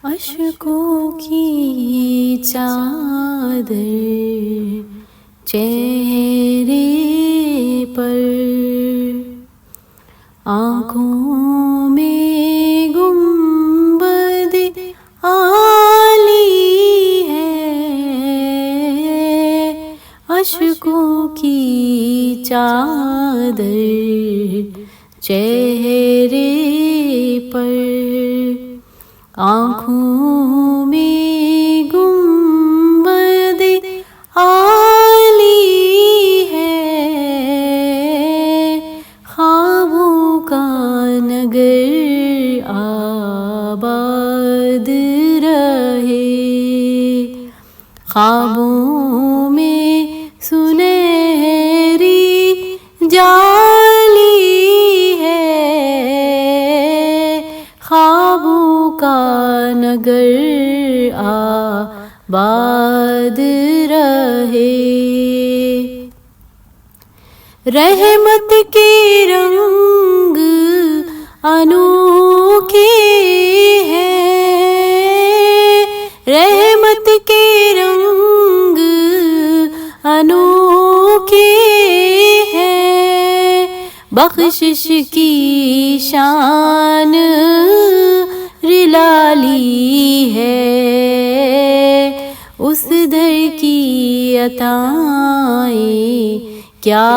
اشکوں کی چادر چہرے پر، آنکھوں میں گنبد عالی ہے، اشکوں کی چادر چہرے پر، آنکھوں میں گنبد عالی ہے، خوابوں کا نگر آباد رہے، خوابوں میں سنہری جالی ہے، خوابوں کا نگر آباد رہے، رحمت کے رنگ انوکھے ہیں، رحمت کے رنگ انوکھے ہیں، بخشش کی شان رلالی ہے، اس در کی عطائیں کیا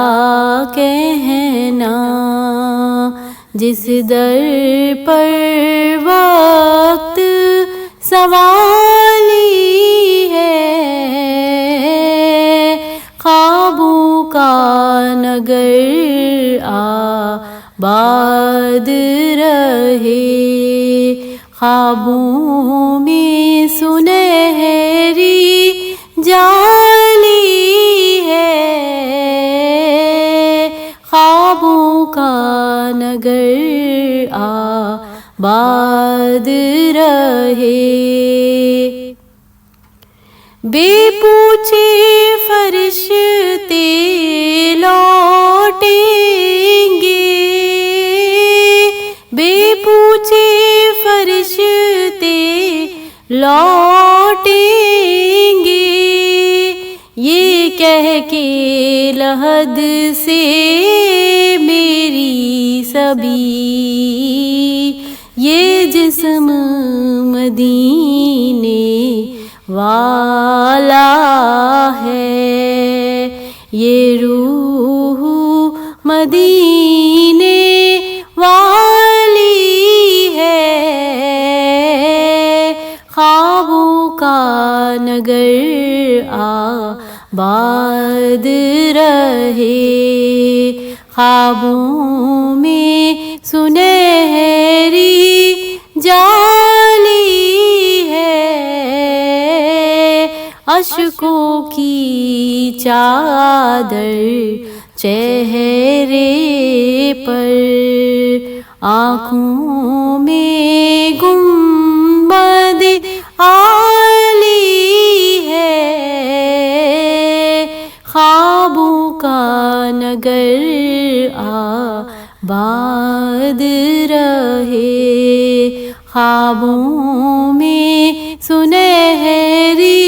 کہنا، جس در پر وقت سوالی ہے، خوابوں کا نگر آباد رہے، خوابوں میں سنہری جالی ہے، خوابوں کا نگر آباد رہے، بے پوچھے فرشتے لوٹیں گے، بے پوچھے فرشتے لوٹیں گے، یہ کہہ کے لحد سے میری سبھی، یہ جسم مدینے والا ہے، یہ روح مدینے والی ہے، خوابوں کا نگر آباد رہے، خوابوں میں سنہری جالی ہے، اشکوں کی چادر چہرے پر، آنکھوں میں گنبد عالی ہے، خوابوں کا نگر آباد رہے، خوابوں میں سنہری